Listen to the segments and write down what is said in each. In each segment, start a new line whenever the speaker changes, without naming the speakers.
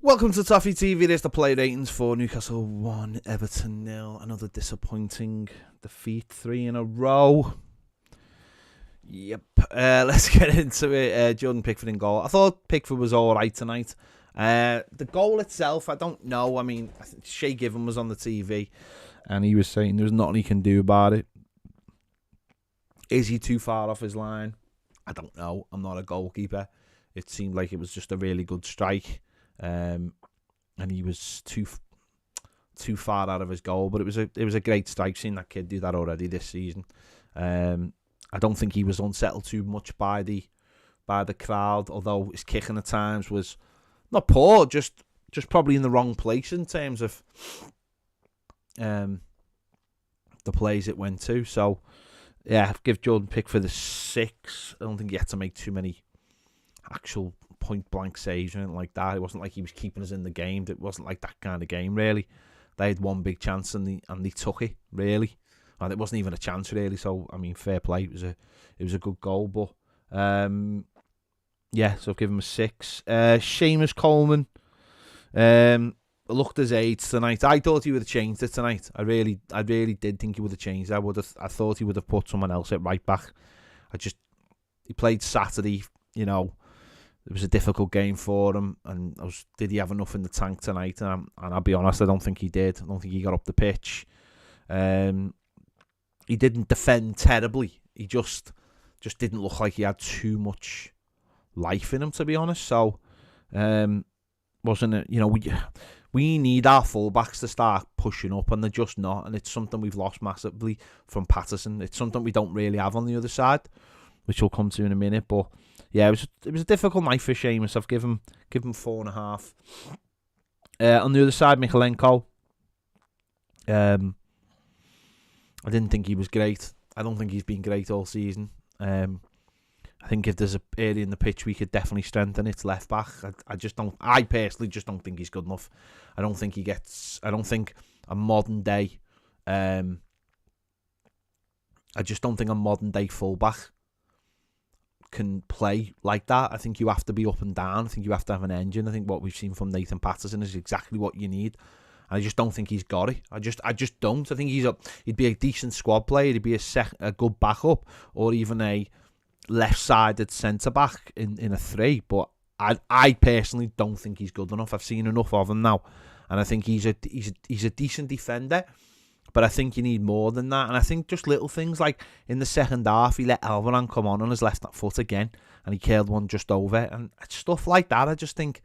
Welcome to Toffee TV. There's the play ratings for Newcastle 1, Everton 0. Another disappointing defeat, 3 in a row. Yep. Let's get into it. Jordan Pickford in goal. I thought Pickford was all right tonight. The goal itself, I don't know. I mean, I think Shay Given was on the TV, and he was saying there's nothing he can do about it. Is he too far off his line? I don't know. I'm not a goalkeeper. It seemed like it was just a really good strike. And he was too far out of his goal, but it was a great strike. Seen that kid do that already this season. I don't think he was unsettled too much by the crowd, although his kicking at times was not poor, just probably in the wrong place in terms of the plays it went to. So yeah, give Jordan Pickford a 6. I don't think he had to make too many actual point blank saves or anything like that. It wasn't like he was keeping us in the game. It wasn't like that kind of game, really. They had one big chance and they took it, really. And it wasn't even a chance, really. So I mean, fair play. It was a good goal, but yeah. So I've given him a 6. Seamus Coleman looked his age tonight. I thought he would have changed it tonight. I really did think he would have changed. I thought he would have put someone else at right back. He played Saturday. You know, it was a difficult game for him, and did he have enough in the tank tonight? And I'll be honest, I don't think he did. I don't think he got up the pitch. He didn't defend terribly. He just didn't look like he had too much life in him, to be honest. So, wasn't it? You know, we need our fullbacks to start pushing up, and they're just not. And it's something we've lost massively from Patterson. It's something we don't really have on the other side, which we'll come to in a minute. But yeah, it was a difficult night for Seamus. I've given him 4.5. On the other side, Mykolenko. I didn't think he was great. I don't think he's been great all season. I think if there's an area in the pitch we could definitely strengthen, it's left back. I personally just don't think he's good enough. I don't think a modern day fullback can play like that. I think you have to be up and down. I think you have to have an engine. I think what we've seen from Nathan Patterson is exactly what you need. I just don't think he's got it. I just don't. I think he'd be a decent squad player. He'd be a good backup, or even a left-sided centre-back in a 3. But I personally don't think he's good enough. I've seen enough of him now, and I think he's a decent defender. But I think you need more than that. And I think just little things like in the second half, he let Alvaran come on his left foot again, and he curled one just over, and stuff like that. I just think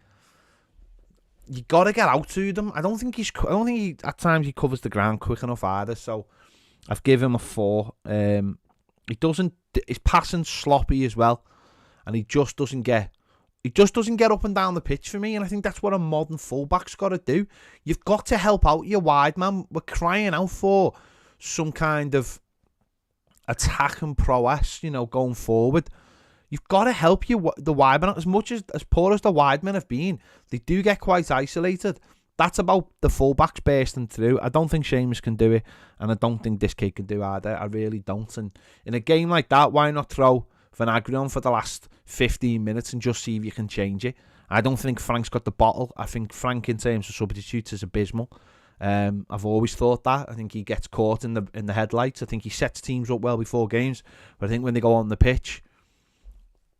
you got to get out to them. I don't think he at times he covers the ground quick enough either. So I've given him a 4. His passing's sloppy as well, and he just doesn't get up and down the pitch for me. And I think that's what a modern fullback's got to do. You've got to help out your wide man. We're crying out for some kind of attack and prowess, going forward. You've got to help the wide men. As much as poor as the wide men have been, they do get quite isolated. That's about the fullbacks bursting through. I don't think Seamus can do it, and I don't think this kid can do either. I really don't. And in a game like that, why not throw Vinagre on for the last 15 minutes and just see if you can change it? I don't think Frank's got the bottle. I think Frank, in terms of substitutes, is abysmal. I've always thought that. I think he gets caught in the headlights. I think he sets teams up well before games, but I think when they go on the pitch,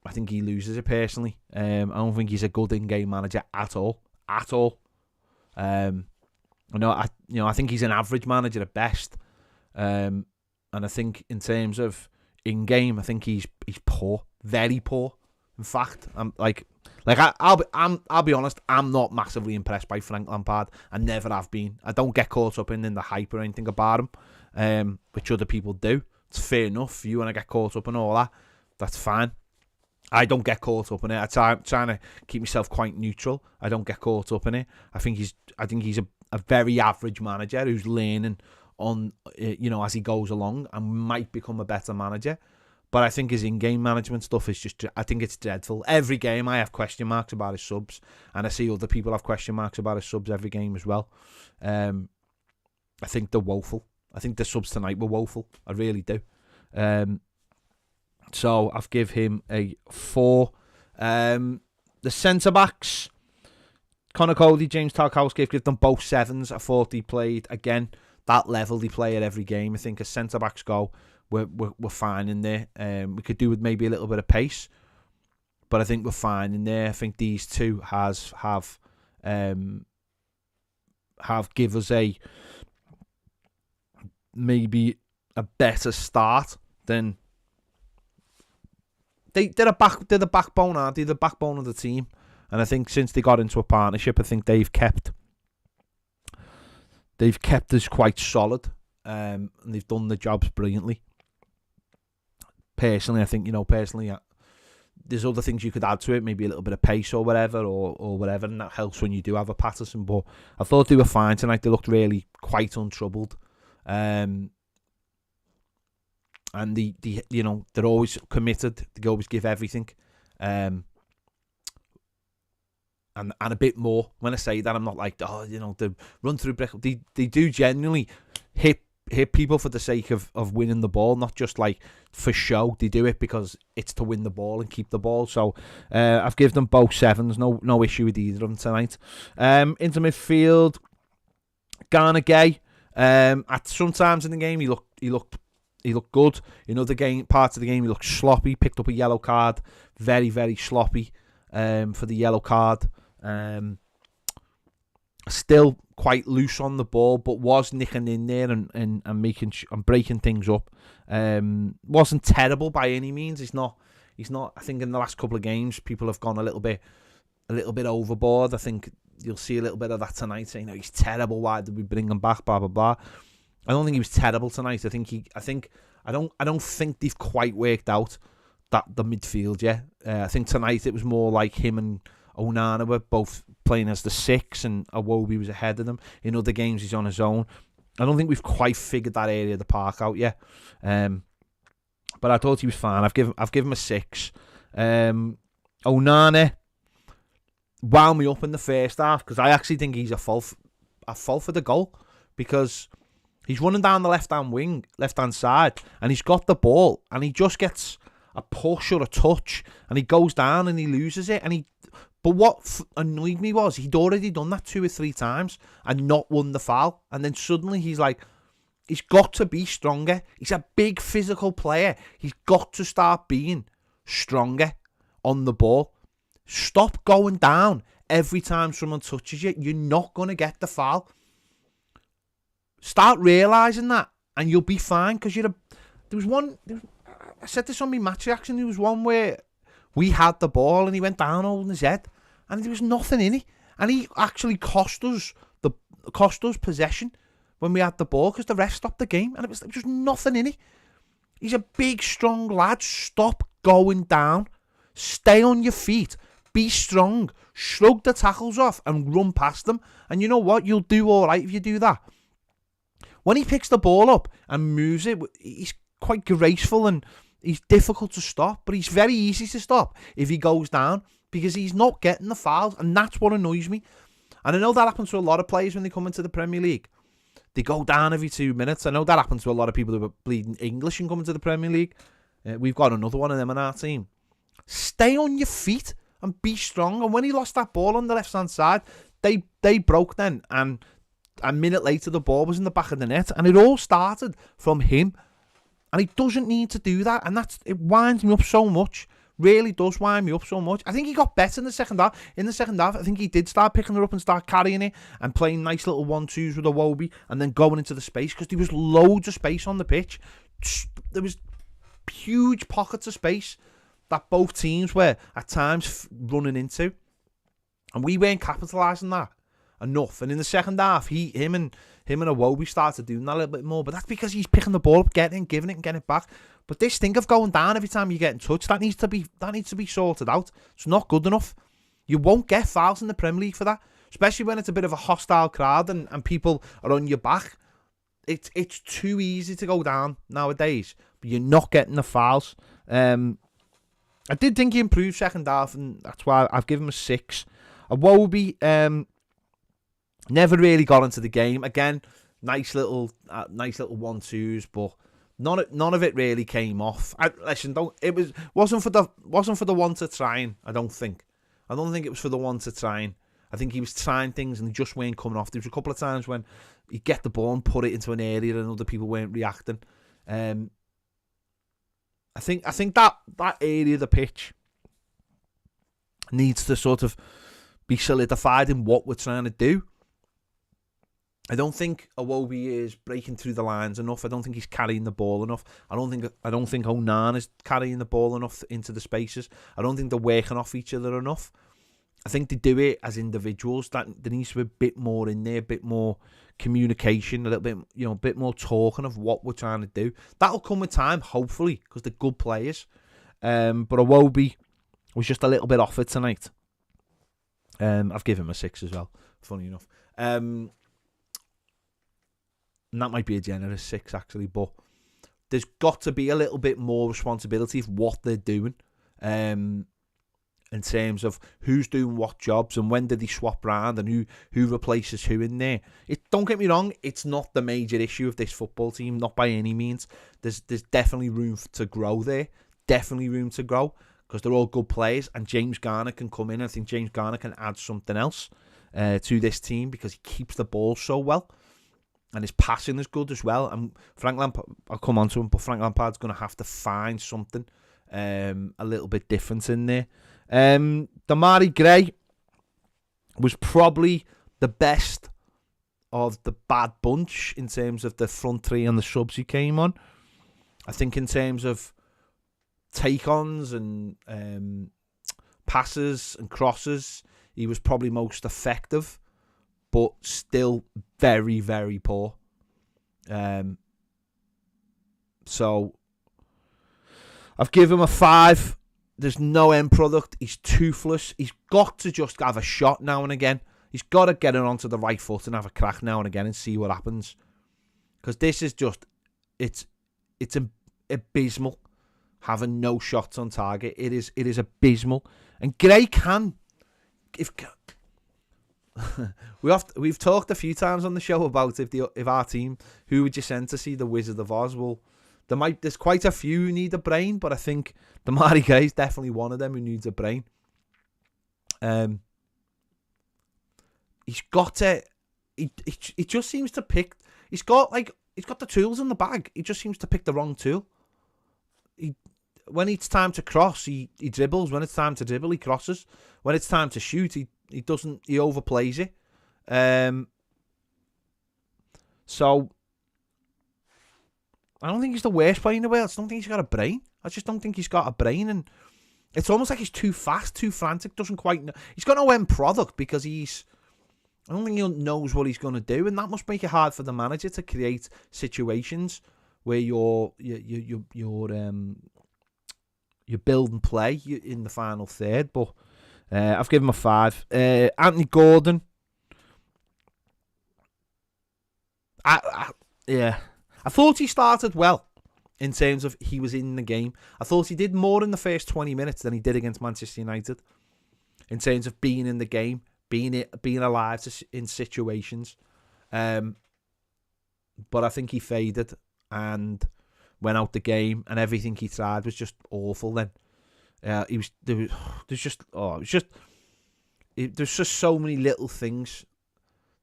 I think he loses it personally. I don't think he's a good in-game manager at all. I think he's an average manager at best. And I think in terms of in-game, I think he's poor, very poor. In fact, I'll be honest, I'm not massively impressed by Frank Lampard. I never have been. I don't get caught up in the hype or anything about him, which other people do. It's fair enough. If you want to get caught up in all that, that's fine. I don't get caught up in it. I'm trying to keep myself quite neutral. I don't get caught up in it. I think he's a very average manager who's learning on, as he goes along, and might become a better manager. But I think his in-game management stuff is I think it's dreadful. Every game I have question marks about his subs, and I see other people have question marks about his subs every game as well. I think they're woeful. I think the subs tonight were woeful. I really do. So I've give him a 4. The centre-backs, Connor Cody, James Tarkowski, I've given them both 7s. I thought they played, again, that level they play at every game. I think as centre-backs go, we're fine in there. We could do with maybe a little bit of pace, but I think we're fine in there. I think these two have give us maybe a better start than they're the backbone, aren't they? The backbone of the team. And I think since they got into a partnership, I think they've kept us quite solid, and they've done the jobs brilliantly. Personally, I think, there's other things you could add to it, maybe a little bit of pace or whatever, or whatever, and that helps when you do have a Patterson. But I thought they were fine tonight. They looked really quite untroubled, and they're always committed. They always give everything. And a bit more. When I say that, I'm not like, they run through brick. They do genuinely hit people for the sake of winning the ball, not just like for show. They do it because it's to win the ball and keep the ball. So I've given them both 7s. No issue with either of them tonight. Into midfield, Garner Gay. At sometimes in the game he looked good. In other parts of the game he looked sloppy. Picked up a yellow card. Very, very sloppy for the yellow card. Still quite loose on the ball, but was nicking in there and making and breaking things up. Wasn't terrible by any means. He's not. I think in the last couple of games, people have gone a little bit overboard. I think you'll see a little bit of that tonight. Saying, he's terrible. Why did we bring him back? Blah blah blah. I don't think he was terrible tonight. I don't think they've quite worked out the midfield yet. I think tonight it was more like him and Onana were both playing as the 6 and Iwobi was ahead of them. In other games he's on his own. I don't think we've quite figured that area of the park out yet. But I thought he was fine. I've given him a 6. Onana wound me up in the first half because I actually think he's a fault for the goal, because he's running down the left hand side, and he's got the ball and he just gets a push or a touch and he goes down and he loses it. But what annoyed me was he'd already done that 2 or 3 times and not won the foul. And then suddenly he's got to be stronger. He's a big physical player. He's got to start being stronger on the ball. Stop going down every time someone touches you. You're not going to get the foul. Start realising that and you'll be fine, because I said this on my match reaction. There was one where we had the ball and he went down holding his head and there was nothing in it. And he actually cost us possession when we had the ball, because the ref stopped the game and it was just nothing in it. He's a big, strong lad. Stop going down. Stay on your feet. Be strong. Shrug the tackles off and run past them. And you know what? You'll do all right if you do that. When he picks the ball up and moves it, he's quite graceful and he's difficult to stop, but he's very easy to stop if he goes down, because he's not getting the fouls, and that's what annoys me. And I know that happens to a lot of players when they come into the Premier League. They go down every 2 minutes. I know that happens to a lot of people who are bleeding English and coming to the Premier League. We've got another one of them in our team. Stay on your feet and be strong. And when he lost that ball on the left-hand side, they broke then, and a minute later the ball was in the back of the net, and it all started from him. And he doesn't need to do that, and it winds me up so much. Really does wind me up so much. I think he got better in the second half. In the second half, I think he did start picking her up and start carrying it and playing nice little 1-2s with Iwobi and then going into the space, because there was loads of space on the pitch. There was huge pockets of space that both teams were at times running into, and we weren't capitalising that enough. And in the second half, him and Iwobi started doing that a little bit more, but that's because he's picking the ball up, giving it and getting it back. But this thing of going down every time you get in touch, that needs to be sorted out. It's not good enough. You won't get fouls in the Premier League for that, especially when it's a bit of a hostile crowd and people are on your back. It's too easy to go down nowadays, but you're not getting the fouls. I did think he improved second half, and that's why I've given him a 6. Iwobi never really got into the game. Again, nice little 1-2s, but none of it really came off. Wasn't for the one to trying. I don't think it was for the one to trying. I think he was trying things and they just weren't coming off. There was a couple of times when he'd get the ball and put it into an area and other people weren't reacting. I think that area of the pitch needs to sort of be solidified in what we're trying to do. I don't think Iwobi is breaking through the lines enough. I don't think he's carrying the ball enough. I don't think Onana is carrying the ball enough into the spaces. I don't think they're working off each other enough. I think they do it as individuals. That there needs to be a bit more in there, a bit more communication, a little bit, a bit more talking of what we're trying to do. That'll come with time, hopefully, because they're good players. But Iwobi was just a little bit off it tonight. I've given him a 6 as well, funny enough. And that might be a generous 6, actually, but there's got to be a little bit more responsibility of what they're doing in terms of who's doing what jobs and when did they swap round and who replaces who in there. Don't get me wrong, it's not the major issue of this football team, not by any means. There's definitely room to grow there, definitely room to grow, because they're all good players, and James Garner can come in. I think James Garner can add something else to this team because he keeps the ball so well. And his passing is good as well. And Frank Lampard, I'll come on to him, but Frank Lampard's going to have to find something a little bit different in there. Demarai Gray was probably the best of the bad bunch in terms of the front three and the subs he came on. I think in terms of take-ons and passes and crosses, he was probably most effective, but still very, very poor. So I've given him a 5. There's no end product. He's toothless. He's got to just have a shot now and again. He's got to get it onto the right foot and have a crack now and again and see what happens. Because this is just, it's abysmal having no shots on target. It is abysmal. And Gray can, we've talked a few times on the show about if our team, who would you send to see the Wizard of Oz? Well, there's quite a few who need a brain, but I think Demarai Gray is definitely one of them who needs a brain. He's got to. He just seems to pick. He's got the tools in the bag. He just seems to pick the wrong tool. When it's time to cross, he dribbles. When it's time to dribble, he crosses. When it's time to shoot, he doesn't. He overplays it. So I don't think he's the worst player in the world. I don't think he's got a brain. I just don't think he's got a brain, and it's almost like he's too fast, too frantic. Doesn't quite know. He's got no end product because I don't think he knows what he's going to do, and that must make it hard for the manager to create situations where you build and play in the final third. But I've given him a 5. Anthony Gordon. I thought he started well in terms of he was in the game. I thought he did more in the first 20 minutes than he did against Manchester United in terms of being in the game, being alive in situations. But I think he faded and went out the game, and everything he tried was just awful. Then there's just so many little things,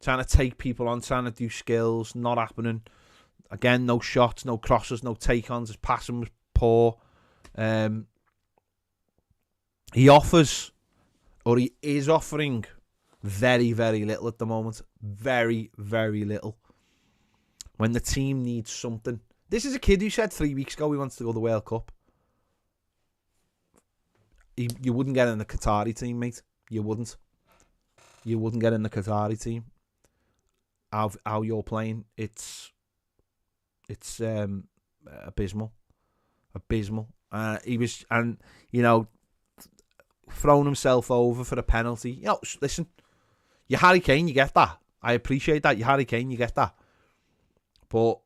trying to take people on, trying to do skills, not happening. Again, no shots, no crosses, no take-ons. His passing was poor. He offers, or he is offering, very, very little at the moment. Very, very little. When the team needs something. This is a kid who said 3 weeks ago he wants to go to the World Cup. You wouldn't get in the Qatari team, mate. You wouldn't. You wouldn't get in the Qatari team. How you're playing, it's abysmal. He was, and thrown himself over for a penalty. Listen, you're Harry Kane, you get that. I appreciate that. You're Harry Kane, you get that. But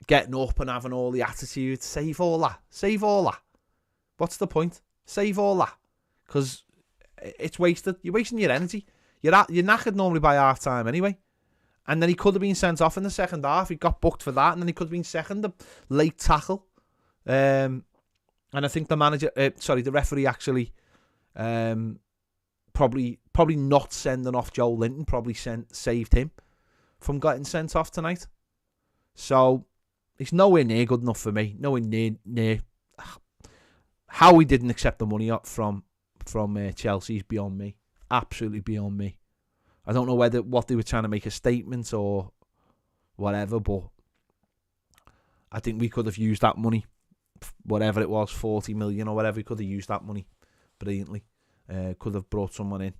getting up and having all the attitude, save all that. What's the point? Save all that, because it's wasted. You're wasting your energy. You're knackered normally by half time anyway. And then he could have been sent off in the second half. He got booked for that, and then he could have been second, a late tackle. And I think the referee actually probably probably not sending off Joe Linton probably saved him from getting sent off tonight. So he's nowhere near good enough for me. Nowhere near. How he didn't accept the money up from Chelsea is beyond me. Absolutely beyond me. I don't know what they were trying to make a statement or whatever, but I think we could have used that money, whatever it was, 40 million or whatever. We could have used that money brilliantly. Could have brought someone in.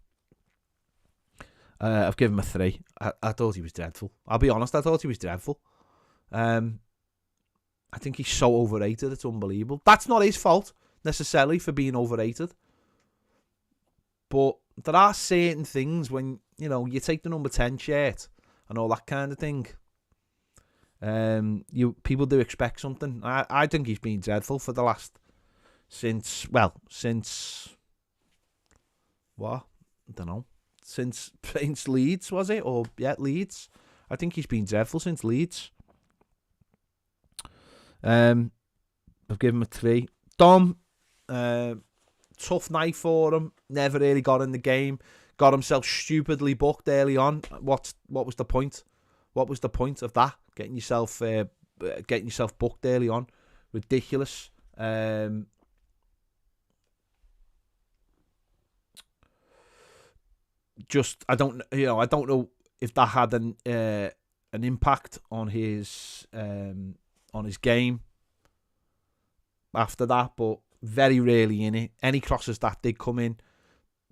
I've given him a 3. I thought he was dreadful. I'll be honest, I thought he was dreadful. I think he's so overrated, it's unbelievable. That's not his fault, necessarily, for being overrated. But there are certain things when, you take the number 10 shirt and all that kind of thing. People do expect something. I think he's been dreadful for the last... Since what? I don't know. Since Leeds, was it? Or, yeah, Leeds. I think he's been dreadful since Leeds. I've given him a 3. Dom, tough night for him. Never really got in the game. Got himself stupidly booked early on. What was the point? What was the point of that? Getting yourself booked early on. Ridiculous. I don't know if that had an impact on his game after that, but very rarely in it. Any crosses that did come in,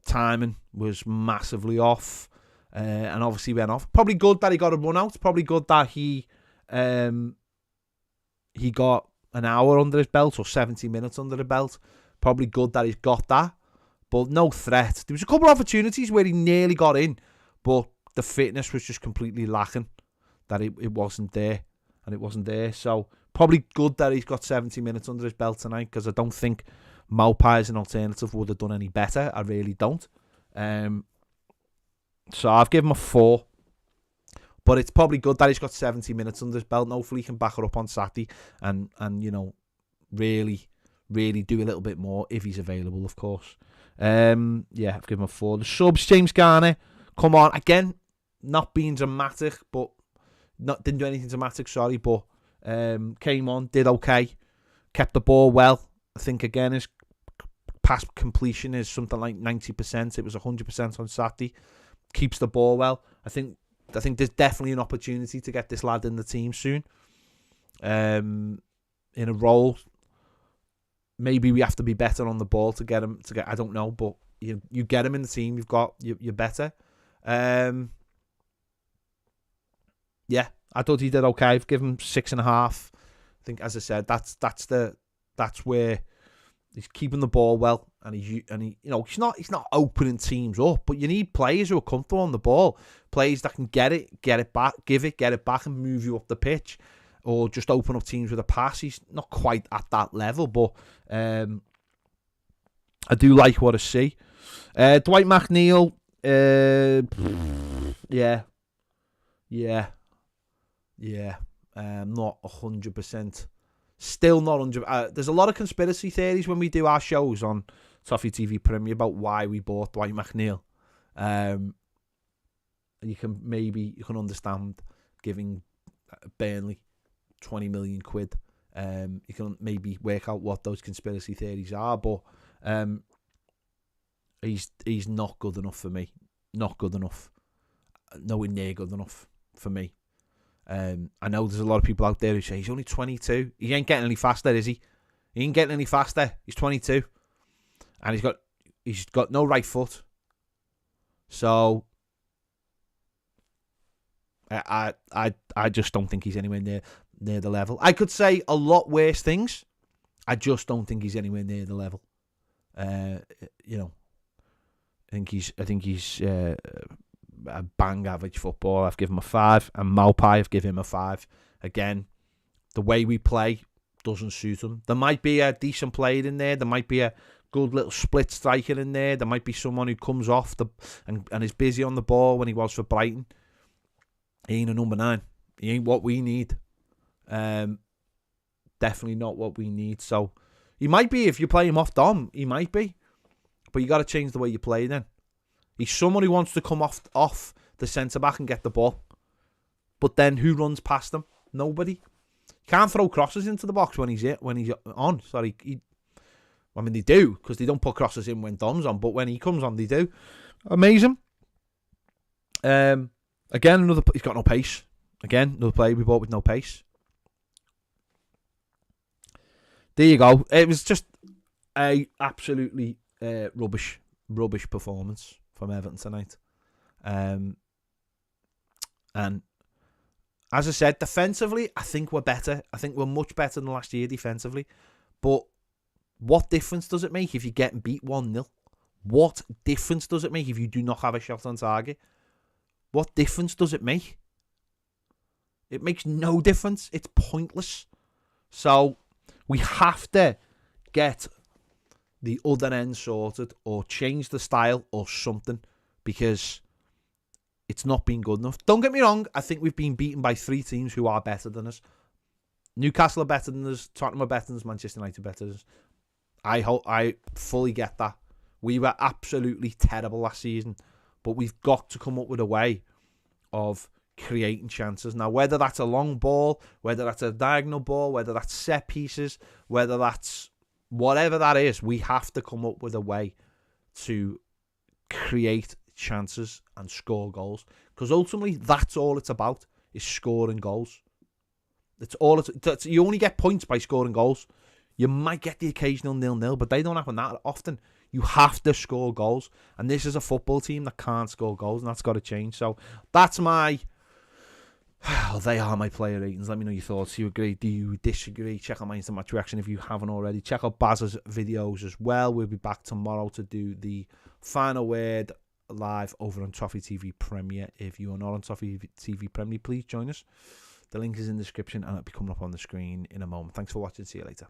timing was massively off, and obviously went off. Probably good that he got a run out. Probably good that he got an hour under his belt or 70 minutes under the belt. Probably good that he's got that. But no threat. There was a couple of opportunities where he nearly got in, but the fitness was just completely lacking. That it wasn't there, and it wasn't there. So probably good that he's got 70 minutes under his belt tonight, because I don't think Maupay as an alternative would have done any better. I really don't. So I've given him a 4. But it's probably good that he's got 70 minutes under his belt. And hopefully he can back it up on Saturday and really, really do a little bit more if he's available, of course. I've given him a 4. The subs, James Garner, come on. Again, not being dramatic, but didn't do anything dramatic, sorry, but came on, did okay, kept the ball well. I think, again, his pass completion is something like 90%. It was 100% on Saturday. Keeps the ball well. I think there's definitely an opportunity to get this lad in the team soon. In a role. Maybe we have to be better on the ball to get him. I don't know, but you get him in the team. You're better. I thought he did okay. I've given him 6.5. I think, as I said, that's where he's keeping the ball well, and he's not opening teams up, but you need players who are comfortable on the ball, players that can get it back, get it back, and move you up the pitch. Or just open up teams with a pass. He's not quite at that level, but I do like what I see. Dwight McNeil, not 100%. Still not 100%. There's a lot of conspiracy theories when we do our shows on Toffee TV Premier about why we bought Dwight McNeil. You can understand giving Burnley 20 million quid. You can maybe work out what those conspiracy theories are, but he's not good enough for me. Not good enough. Nowhere near good enough for me. I know there's a lot of people out there who say he's only 22. He ain't getting any faster, is he? He ain't getting any faster. He's 22, and he's got no right foot. So I just don't think he's anywhere near the level. I could say a lot worse things. I just don't think he's anywhere near the level. I think he's a bang average footballer. I've given him a 5, and Maupay, I've given him a 5. Again, the way we play doesn't suit him. There might be a decent player in there. There might be a good little split striker in there. There might be someone who comes off and is busy on the ball when he was for Brighton. He ain't a number 9. He ain't what we need. Definitely not what we need. So he might be, if you play him off Dom, he might be. But you got to change the way you play then. He's someone who wants to come off the centre-back and get the ball. But then who runs past him? Nobody. Can't throw crosses into the box when he's on. Sorry. I mean, they do, because they don't put crosses in when Dom's on, but when he comes on, they do. Amazing. Again, he's got no pace. Again, another player we bought with no pace. There you go. It was just a absolutely rubbish performance from Everton tonight. And as I said, defensively, I think we're better. I think we're much better than last year defensively. But what difference does it make if you're getting beat 1-0? What difference does it make if you do not have a shot on target? What difference does it make? It makes no difference. It's pointless. So we have to get the other end sorted or change the style or something, because it's not been good enough. Don't get me wrong. I think we've been beaten by 3 teams who are better than us. Newcastle are better than us. Tottenham are better than us. Manchester United are better than us. I fully get that. We were absolutely terrible last season, but we've got to come up with a way of creating chances. Now, whether that's a long ball, whether that's a diagonal ball, whether that's set pieces, whether that's whatever that is, we have to come up with a way to create chances and score goals. Because ultimately, that's all it's about, is scoring goals. It's all you only get points by scoring goals. You might get the occasional 0-0, but they don't happen that often. You have to score goals. And this is a football team that can't score goals, and that's got to change. So that's my... they are my player ratings. Let me know your thoughts. Do you agree? Do you disagree? Check out my Instant Match Reaction if you haven't already. Check out Baz's videos as well. We'll be back tomorrow to do the final word live over on Toffee TV Premier. If you are not on Toffee TV Premier, please join us. The link is in the description and it'll be coming up on the screen in a moment. Thanks for watching. See you later.